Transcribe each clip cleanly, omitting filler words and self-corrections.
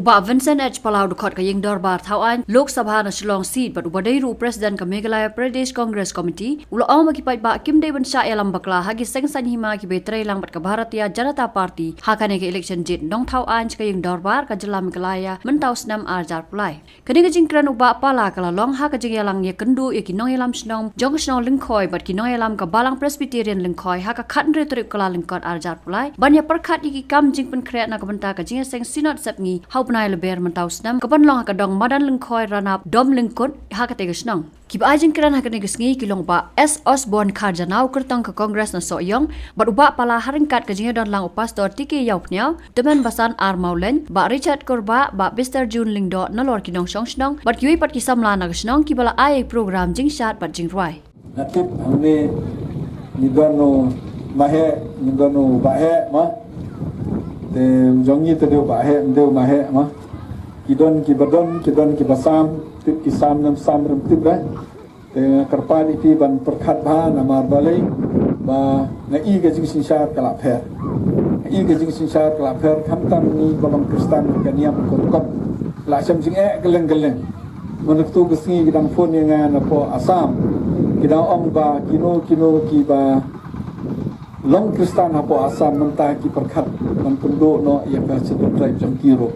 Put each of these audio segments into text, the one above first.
Uba Vincent H. Palau Dukot ka ying dorbar thawan Lok Sabha na Shillong seat but ubadai ru President ka Meghalaya Pradesh Congress Committee ulo au makipait ba Kim Devan Shah yalam bakla hagi sengsan hima ki betrai lang bat ka Bharatiya Janata Party hakane ke election jit dong thawan ka ying dorbar ka jilla Meghalaya mentau snam arjar pulai kani ka jingkran uba pala kala long ha ka jing yalang ye kendu ye kinong yalam snong jong snong lingkhoi but kinong yalam ka balang Presbyterian lingkhoi ha ka khat re trip kala lingkot arjar pulai banya perkhat ki kam jing pen kreat na ka benta ka jing seng sinot sapngi penai leber mentau snam kapan long hakadong madan lengkoi ranap dom lengkot hakate gesnong kiba ajin kran hakane gesngi kilong ba S Osborne Kharjanau kertong ka Congress na soyong bat uba pala haringkat ka jinga don lang pastor tiki yaupnyau demen basan armaulen ba Richard Korba ba Mr Jun Lingdo nalor kinong songsnong bat yui pat kisamla na gesnong kibala ai program jing shat bat jing roi natip hamne nidono mahe nidono bahe ma te jongi te deu bahe deu mahe ma kidon kibasam tip kisam nam sam ram tip ra te karpani pi ban perkhat ba namar balai ba na i ga jing sinsar kala pher i ga jing sinsar kala pher kham tam ni balong kristan ka niam kon la cham jing geleng manuk tu gesi gidang phone nga na po asam gidang ong ba kino ki ba long kristan hapo asam mentah ki perkhat man penduk no ya ka sedut tribe jam kiro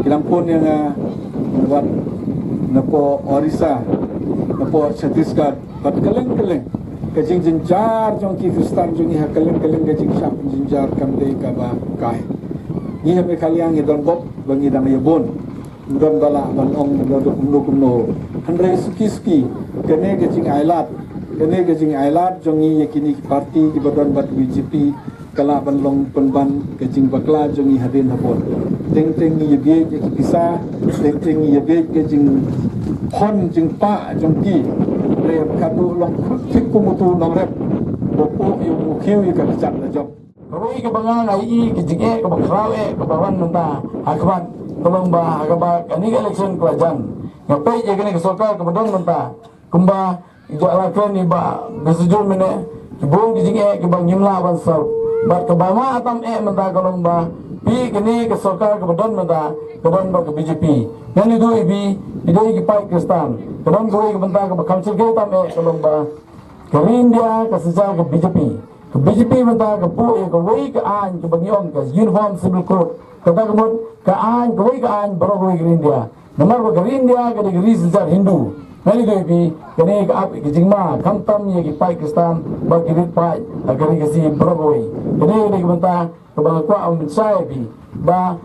kilang pun yang buat napo Orissa napo Chhattisgarh bat keleng ka jing jinjar jong ki kristan jong ha keleng ka jing syap jinjar kam dei ka ba kai ni ha me kaliang ni don bob bangi dang yebon don bala ban ong do kumno handre suki kene ka jing ailat kene gajing ailat jongi yakini parti di badan bat BJP kala ban long penban gajing bakla jongi hadin hapon teng ni yebe yaki bisa teng ni yebe gajing hon jing pa jongki re kadu long tik kumutu nong rep bopo yu mukhiu yu ka chat na job roi ka bangang ai gajing ka bakrau ka bawan nanta akban tolong ba agaba ani election kelajan ngapai je kene kesoka ke badan nanta kumba itu alakan ni ba besujud mene kibung kijing ke bang nyimla ban sal bat ke bama atam menta kolong ba pi kini ke sokar ke badan menta ke badan ba ke BJP dan itu ibi idai ki pai kristan kedon goi ke benta ke council ke tam kolong ba ke India ke sejar ke BJP menta ke pu ke wei ke an ke bangion ke uniform civil code kata kemut ke an ke wei ke an baru goi ke India nomor ba ke India ke negeri sejar Hindu Nani tu ibi kene ke ap ke jingma kam tam ye ki pai kristan ba ki rit pai agar ke si brogoi kene ke benta ke bang kwa am sai bi ba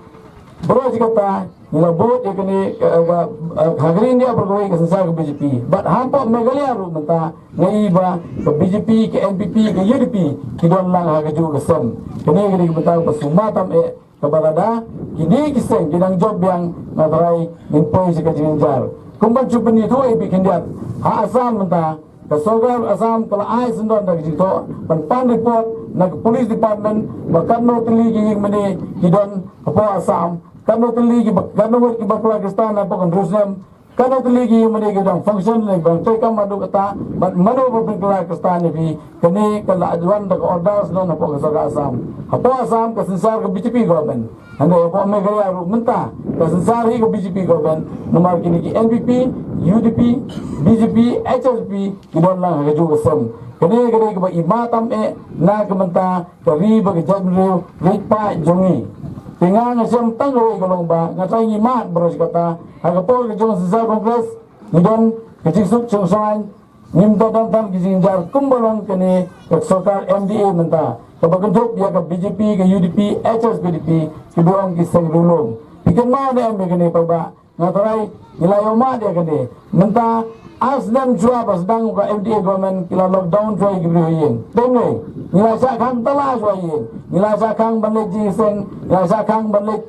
bro jikata nila bot ye kene ba hagri India brogoi ke sensar ke BJP but hampa Meghalaya ru benta ngai ba ke BJP ke NPP ke UDP ki don lang ha ke ju ke sem kene ke benta ba suma tam ke balada kini kiseng kidang job yang ngatrai impoi ke jinjar kumban cupani tu ibi kindiat ha asam menta kesogar asam kala ai sendon dak jito pan report nak police department bakan no teligi yang mene hidon apa asam kan no teligi bakan no ki bakla kristan apa kan rusem kan no teligi yang mene gedang function le bang teka madu kata bat mano bakla kristan ibi kene kala adwan dak orders no apa kesogar asam apa asam kesensar ke BJP government anda apa Meghalaya ru menta kesensar hi ke BJP government nomor kini ki NPP UDP BJP HSP kidon lang ha ju kesem kene ke ba imatam na ke menta kari ba ke jamru ripa jongi tinggal ngasem tangro kolong ba ngatai imat beros kata ha po ke jong sesar kongres kidon ke jiksuk chongsan nimto dan tam kijinjar kumbalong kene ke sokar MDA menta kebagentuk dia ke BJP ke UDP HSPDP kedua orang kisah dulu bikin mau dia ambil kene paba ngatarai nilai oma dia kene menta asdam jua pas dang ke MDA government kila lockdown jua gibriyin dene nilai sakang telah jua yin nilai sakang balik jisen nilai sakang balik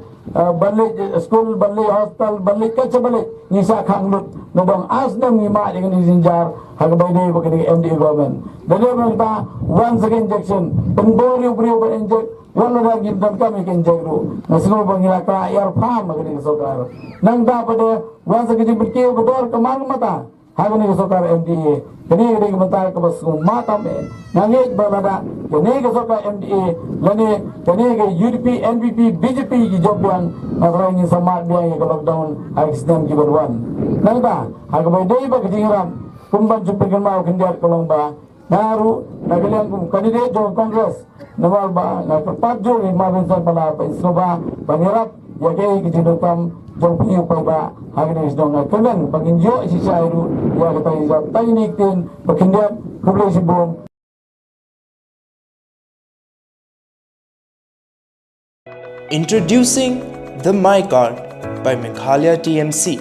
school balik hostel balik kaca balik nisa kang lut nobang asdam ngima dengan izinjar hagabai dei bakini MDA government dele menta once again injection pembori ubri inject wala na gindan kami inject ru nasino bangila ka air farm bakini sokar nang da pada once again berkiu gedor kemang mata Hagan ni sokar MDA kini ni kementar ke bas matam nangit balada kini ke sokar MDA lani kini ke UDP NPP BJP ki job yang orang ini sama dia yang lockdown accident ki berwan nangta haga bai dei ba kejingan kumban jupikan mau kendiar kolong ba naru nagalian kum kandidat jo Kongres nawal ba na perpaju ni mabinsan pala pa isroba panirap yake kejinukam jom piu pa ba hagin is dong kanan paginjo si sairu ya kata izap tainikin pakindian kublai sibom. Introducing the My Card by Meghalaya TMC.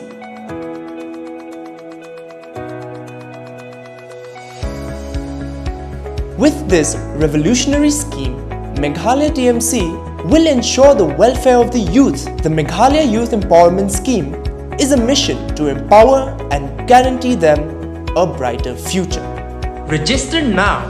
With this revolutionary scheme, Meghalaya TMC will ensure the welfare of the youth. The Meghalaya Youth Empowerment Scheme is a mission to empower and guarantee them a brighter future. Register now